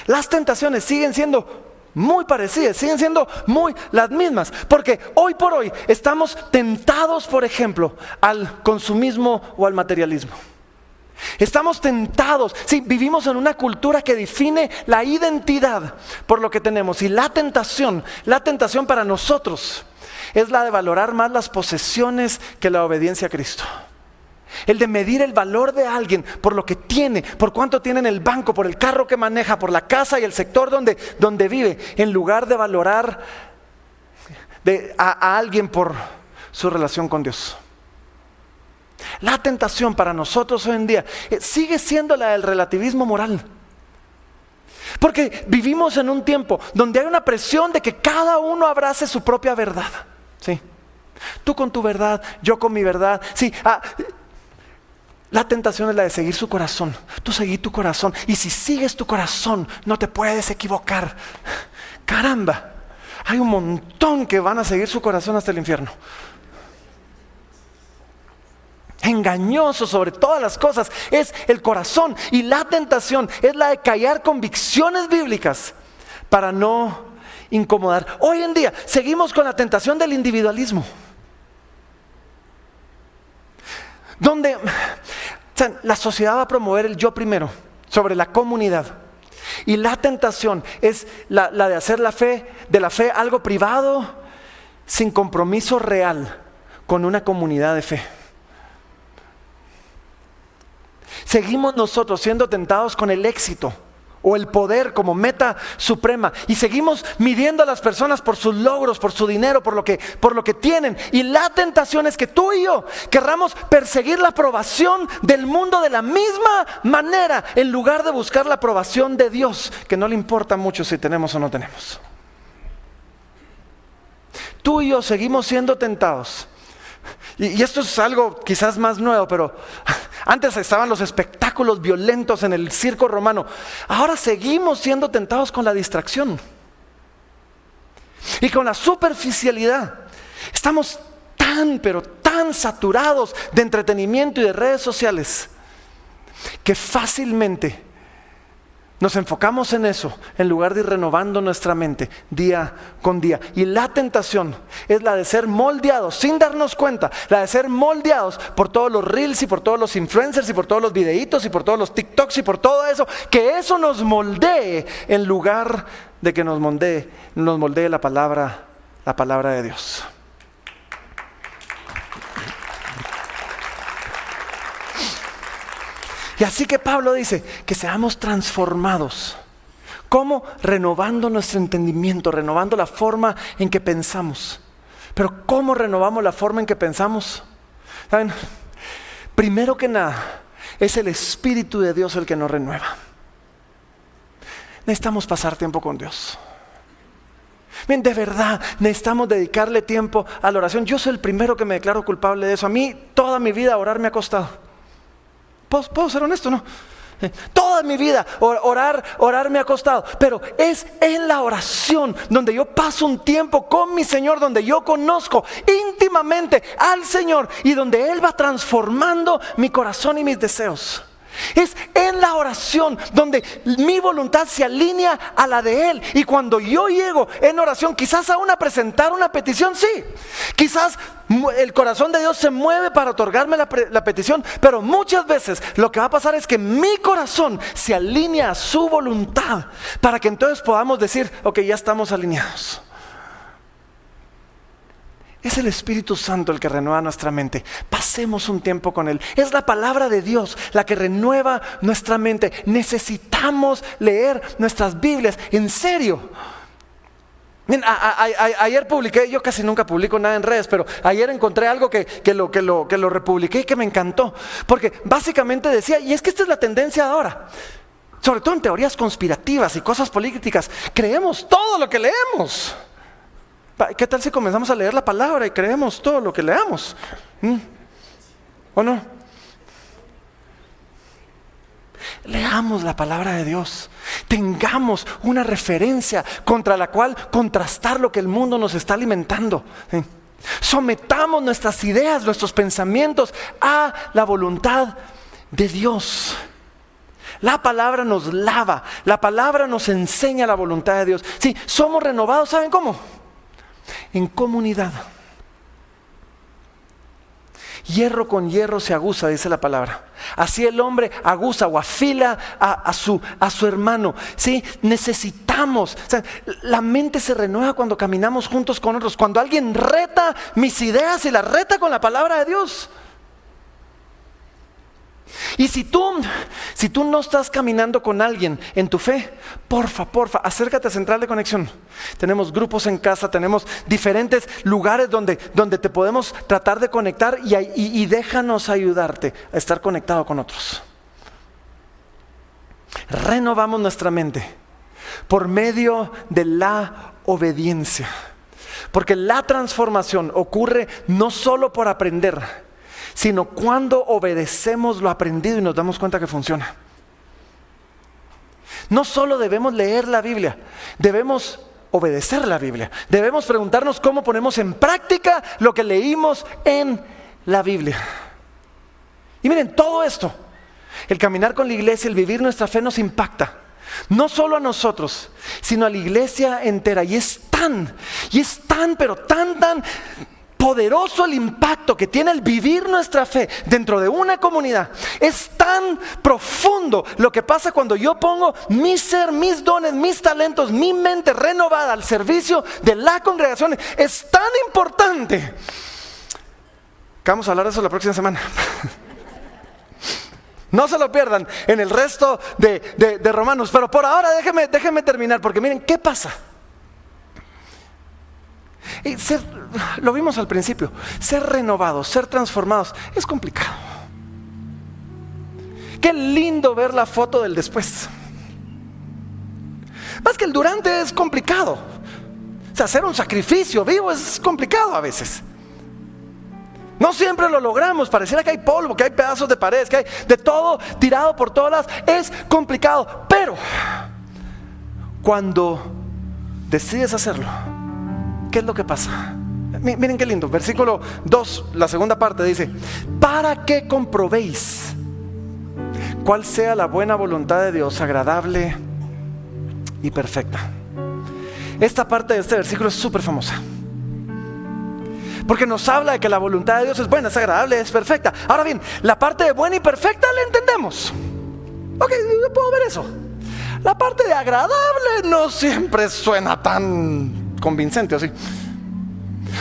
Las tentaciones siguen siendo muy parecidas, siguen siendo muy las mismas, porque hoy por hoy estamos tentados, por ejemplo, al consumismo o al materialismo. Estamos tentados, sí, vivimos en una cultura que define la identidad por lo que tenemos, y la tentación para nosotros es la de valorar más las posesiones que la obediencia a Cristo. El de medir el valor de alguien por lo que tiene, por cuánto tiene en el banco, por el carro que maneja, por la casa y el sector donde vive, en lugar de valorar a alguien por su relación con Dios. La tentación para nosotros hoy en día sigue siendo la del relativismo moral. Porque vivimos en un tiempo donde hay una presión de que cada uno abrace su propia verdad. ¿Sí? Tú con tu verdad, yo con mi verdad. Sí, la tentación es la de seguir su corazón. Tú seguí tu corazón, y si sigues tu corazón no te puedes equivocar. Caramba, hay un montón que van a seguir su corazón hasta el infierno. Engañoso sobre todas las cosas es el corazón, y la tentación es la de callar convicciones bíblicas para no incomodar. Hoy en día seguimos con la tentación del individualismo, donde la sociedad va a promover el yo primero sobre la comunidad, y la tentación es la de hacer de la fe algo privado, sin compromiso real con una comunidad de fe. Seguimos nosotros siendo tentados con el éxito o el poder como meta suprema, y seguimos midiendo a las personas por sus logros, por su dinero, por lo que tienen. Y la tentación es que tú y yo querramos perseguir la aprobación del mundo de la misma manera, en lugar de buscar la aprobación de Dios, que no le importa mucho si tenemos o no tenemos. Tú y yo seguimos siendo tentados. Y esto es algo quizás más nuevo, pero antes estaban los espectáculos violentos en el circo romano. Ahora seguimos siendo tentados con la distracción y con la superficialidad. Estamos pero tan saturados de entretenimiento y de redes sociales que fácilmente nos enfocamos en eso, en lugar de ir renovando nuestra mente día con día. Y la tentación es la de ser moldeados sin darnos cuenta, la de ser moldeados por todos los reels y por todos los influencers y por todos los videitos y por todos los TikToks y por todo eso, que eso nos moldee en lugar de que nos moldee la palabra de Dios. Y así que Pablo dice que seamos transformados. ¿Cómo? Renovando nuestro entendimiento, renovando la forma en que pensamos. Pero ¿cómo renovamos la forma en que pensamos? ¿Saben? Primero que nada, es el Espíritu de Dios el que nos renueva. Necesitamos pasar tiempo con Dios. Bien, de verdad, necesitamos dedicarle tiempo a la oración. Yo soy el primero que me declaro culpable de eso. A mí toda mi vida orar me ha costado. ¿Puedo ser honesto, no? Toda mi vida orar me ha costado, pero es en la oración donde yo paso un tiempo con mi Señor, donde yo conozco íntimamente al Señor y donde Él va transformando mi corazón y mis deseos. Es en la oración donde mi voluntad se alinea a la de Él. Y cuando yo llego en oración, quizás aún a presentar una petición, sí. Quizás el corazón de Dios se mueve para otorgarme la petición. Pero muchas veces lo que va a pasar es que mi corazón se alinea a su voluntad, para que entonces podamos decir, ok, ya estamos alineados. Es el Espíritu Santo el que renueva nuestra mente. Pasemos un tiempo con Él. Es la palabra de Dios la que renueva nuestra mente. Necesitamos leer nuestras Biblias. En serio. Ayer publiqué, yo casi nunca publico nada en redes, pero ayer encontré algo que lo republiqué y que me encantó. Porque básicamente decía, y es que esta es la tendencia de ahora, sobre todo en teorías conspirativas y cosas políticas, creemos todo lo que leemos. ¿Qué tal si comenzamos a leer la palabra y creemos todo lo que leamos? ¿O no? Leamos la palabra de Dios. Tengamos una referencia contra la cual contrastar lo que el mundo nos está alimentando. Sometamos nuestras ideas, nuestros pensamientos a la voluntad de Dios. La palabra nos lava, la palabra nos enseña la voluntad de Dios. Sí, somos renovados, ¿saben cómo? En comunidad. Hierro con hierro se aguza, dice la palabra. Así el hombre aguza o afila a su hermano. ¿Sí? Necesitamos, o sea, la mente se renueva cuando caminamos juntos con otros. Cuando alguien reta mis ideas y las reta con la palabra de Dios. Y si tú no estás caminando con alguien en tu fe, porfa, acércate a Central de Conexión. Tenemos grupos en casa, tenemos diferentes lugares donde te podemos tratar de conectar y déjanos ayudarte a estar conectado con otros. Renovamos nuestra mente por medio de la obediencia, porque la transformación ocurre no solo por aprender, sino cuando obedecemos lo aprendido y nos damos cuenta que funciona. No solo debemos leer la Biblia, debemos obedecer la Biblia. Debemos preguntarnos cómo ponemos en práctica lo que leímos en la Biblia. Y miren, todo esto, el caminar con la iglesia, el vivir nuestra fe nos impacta. No solo a nosotros, sino a la iglesia entera. Y es tan, pero tan poderoso el impacto que tiene el vivir nuestra fe dentro de una comunidad. Es tan profundo lo que pasa cuando yo pongo mi ser, mis dones, mis talentos, mi mente renovada al servicio de la congregación. Es tan importante que vamos a hablar de eso la próxima semana. No se lo pierdan en el resto de Romanos. Pero por ahora déjenme terminar, porque miren, ¿qué pasa? Y lo vimos al principio, ser renovados, ser transformados, es complicado. Qué lindo ver la foto del después. Más que el durante es complicado. O sea, hacer un sacrificio vivo es complicado a veces. No siempre lo logramos, pareciera que hay polvo, que hay pedazos de paredes, que hay de todo tirado por todas lados. Es complicado, pero cuando decides hacerlo, ¿qué es lo que pasa? Miren qué lindo, versículo 2, la segunda parte dice: para que comprobéis cuál sea la buena voluntad de Dios, agradable y perfecta. Esta parte de este versículo es súper famosa, porque nos habla de que la voluntad de Dios es buena, es agradable, es perfecta. Ahora bien, la parte de buena y perfecta la entendemos. Ok, yo puedo ver eso. La parte de agradable no siempre suena tan convincente, ¿o sí?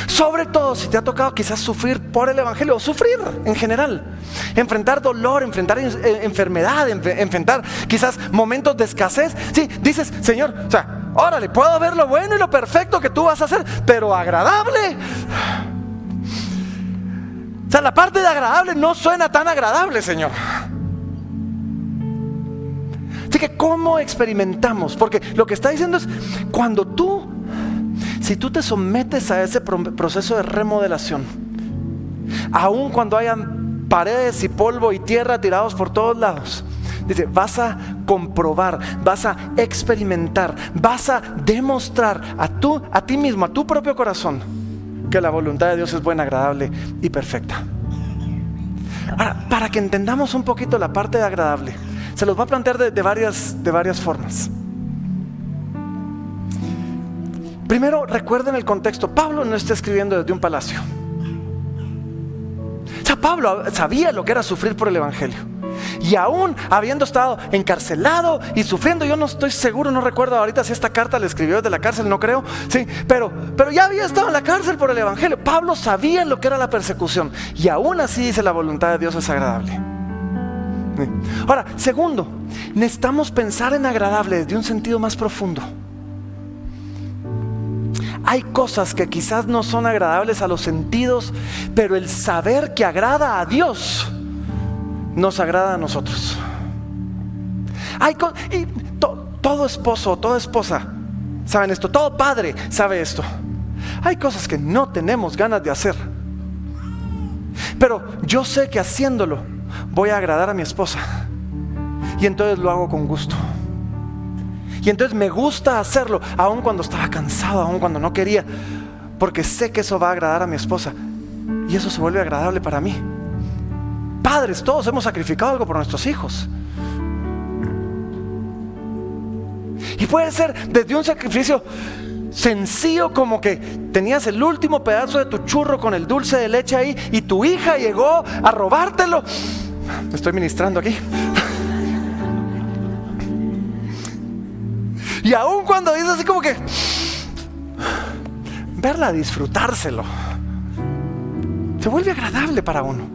Sobre todo si te ha tocado quizás sufrir por el evangelio, o sufrir en general, enfrentar dolor, enfrentar enfermedad, enfrentar quizás momentos de escasez. Sí, dices: Señor, o sea, órale, puedo ver lo bueno y lo perfecto que tú vas a hacer, pero agradable. O sea, la parte de agradable no suena tan agradable, Señor. Así que, ¿cómo experimentamos? Porque lo que está diciendo es, si tú te sometes a ese proceso de remodelación, aun cuando hayan paredes y polvo y tierra tirados por todos lados, dice, vas a comprobar, vas a experimentar, vas a demostrar a ti mismo, a tu propio corazón, que la voluntad de Dios es buena, agradable y perfecta. Ahora, para que entendamos un poquito la parte agradable, se los voy a plantear de varias formas. Primero, recuerden el contexto. Pablo no está escribiendo desde un palacio. O sea, Pablo sabía lo que era sufrir por el evangelio. Y aún habiendo estado encarcelado y sufriendo, yo no estoy seguro, no recuerdo ahorita si esta carta la escribió desde la cárcel, no creo, sí, pero ya había estado en la cárcel por el evangelio. Pablo sabía lo que era la persecución, y aún así dice: la voluntad de Dios es agradable. Sí. Ahora, segundo, necesitamos pensar en agradable desde un sentido más profundo. Hay cosas que quizás no son agradables a los sentidos, pero el saber que agrada a Dios nos agrada a nosotros. Todo esposo, toda esposa saben esto, todo padre sabe esto. Hay cosas que no tenemos ganas de hacer, pero yo sé que haciéndolo voy a agradar a mi esposa, y entonces lo hago con gusto. Y entonces me gusta hacerlo, aun cuando estaba cansado, aun cuando no quería, porque sé que eso va a agradar a mi esposa, y eso se vuelve agradable para mí. Padres, todos hemos sacrificado algo por nuestros hijos. Y puede ser desde un sacrificio sencillo, como que tenías el último pedazo de tu churro con el dulce de leche ahí, y tu hija llegó a robártelo. Me estoy ministrando aquí. Y aún cuando dices así como que verla disfrutárselo, se vuelve agradable para uno.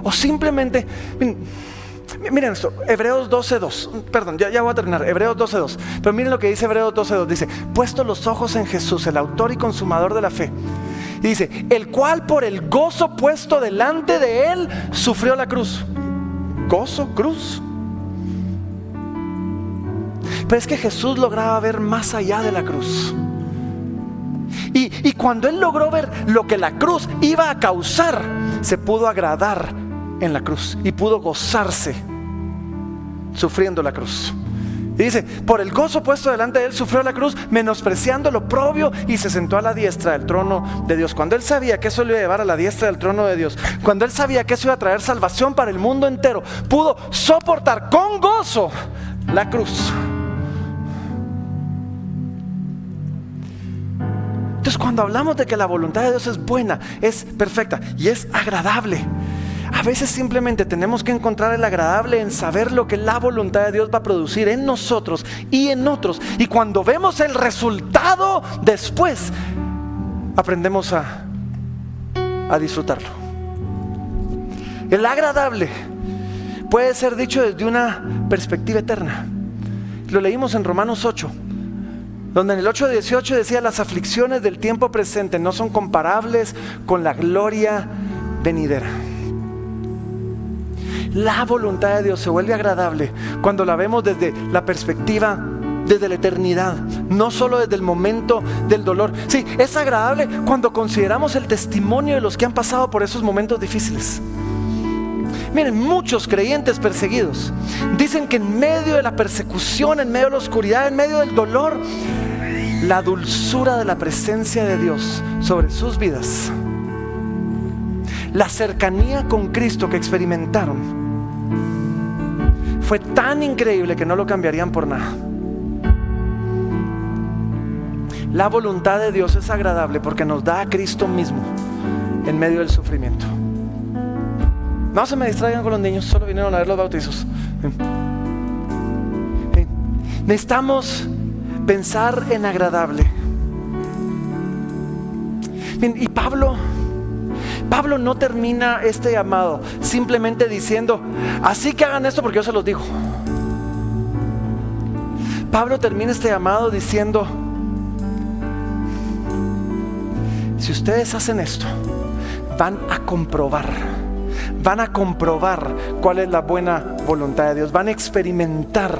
O simplemente, miren esto, Hebreos 12:2, perdón, ya voy a terminar, Hebreos 12:2, pero miren lo que dice Hebreos 12:2, dice: puesto los ojos en Jesús, el autor y consumador de la fe, y dice: el cual por el gozo puesto delante de él sufrió la cruz. Gozo, cruz. Pero es que Jesús lograba ver más allá de la cruz. Y cuando él logró ver lo que la cruz iba a causar, se pudo agradar en la cruz y pudo gozarse sufriendo la cruz. Y dice: por el gozo puesto delante de él sufrió la cruz, menospreciando lo oprobio, y se sentó a la diestra del trono de Dios. Cuando él sabía que eso lo iba a llevar a la diestra del trono de Dios, cuando él sabía que eso iba a traer salvación para el mundo entero, pudo soportar con gozo la cruz. Entonces, cuando hablamos de que la voluntad de Dios es buena, es perfecta y es agradable, a veces simplemente tenemos que encontrar el agradable en saber lo que la voluntad de Dios va a producir en nosotros y en otros. Y cuando vemos el resultado después, aprendemos a disfrutarlo. El agradable puede ser dicho desde una perspectiva eterna. Lo leímos en Romanos 8, donde en el 8:18 decía: las aflicciones del tiempo presente no son comparables con la gloria venidera. La voluntad de Dios se vuelve agradable cuando la vemos desde la perspectiva, desde la eternidad, no solo desde el momento del dolor. Sí, es agradable cuando consideramos el testimonio de los que han pasado por esos momentos difíciles. Miren, muchos creyentes perseguidos dicen que en medio de la persecución, en medio de la oscuridad, en medio del dolor, la dulzura de la presencia de Dios sobre sus vidas, la cercanía con Cristo que experimentaron, fue tan increíble que no lo cambiarían por nada. La voluntad de Dios es agradable porque nos da a Cristo mismo en medio del sufrimiento. No se me distraigan con los niños, solo vinieron a ver los bautizos. Necesitamos pensar en agradable. Y Pablo no termina este llamado simplemente diciendo: así que hagan esto porque yo se los digo. Pablo termina este llamado diciendo: si ustedes hacen esto, van a comprobar cuál es la buena voluntad de Dios. Van a experimentar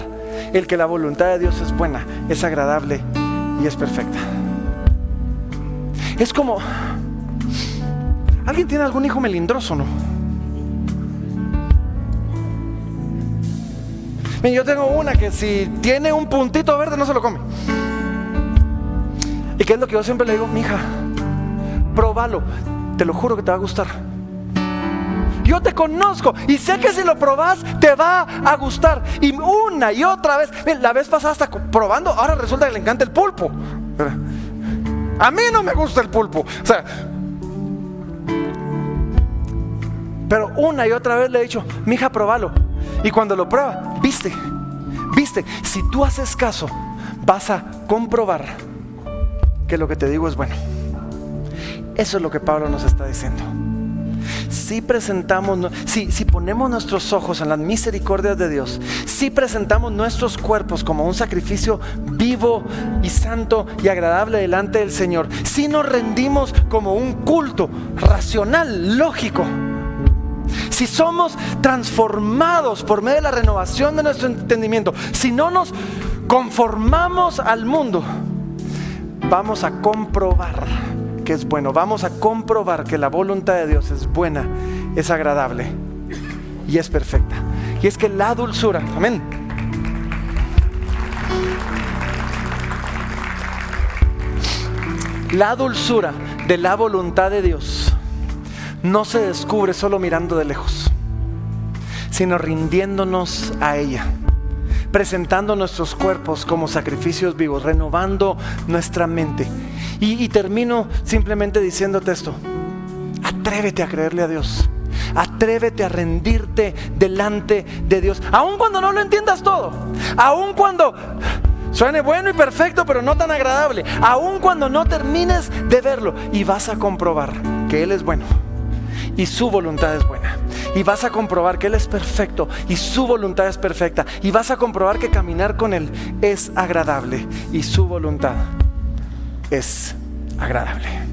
el que la voluntad de Dios es buena, es agradable y es perfecta. Es como, ¿alguien tiene algún hijo melindroso, no? Yo tengo una que si tiene un puntito verde no se lo come. ¿Y qué es lo que yo siempre le digo? Mija, próbalo. te lo juro que te va a gustar. Yo te conozco y sé que si lo probas te va a gustar. Y una y otra vez, la vez pasada hasta probando, ahora resulta que le encanta el pulpo. A mí no me gusta el pulpo, o sea, pero una y otra vez le he dicho, mija, probalo. Y cuando lo prueba, viste, si tú haces caso, vas a comprobar que lo que te digo es bueno. Eso es lo que Pablo nos está diciendo. Si ponemos nuestros ojos en las misericordias de Dios, si presentamos nuestros cuerpos como un sacrificio vivo y santo y agradable delante del Señor, si nos rendimos como un culto racional, lógico, si somos transformados por medio de la renovación de nuestro entendimiento, si no nos conformamos al mundo, vamos a comprobar que es bueno. Vamos a comprobar que la voluntad de Dios es buena, es agradable y es perfecta. Y es que la dulzura, amén, la dulzura de la voluntad de Dios no se descubre solo mirando de lejos, sino rindiéndonos a ella, presentando nuestros cuerpos como sacrificios vivos, renovando nuestra mente. Y termino simplemente diciéndote esto: atrévete a creerle a Dios, atrévete a rendirte delante de Dios, aun cuando no lo entiendas todo, aun cuando suene bueno y perfecto pero no tan agradable, aun cuando no termines de verlo, y vas a comprobar que Él es bueno y su voluntad es buena, y vas a comprobar que Él es perfecto y su voluntad es perfecta, y vas a comprobar que caminar con Él es agradable y su voluntad es agradable.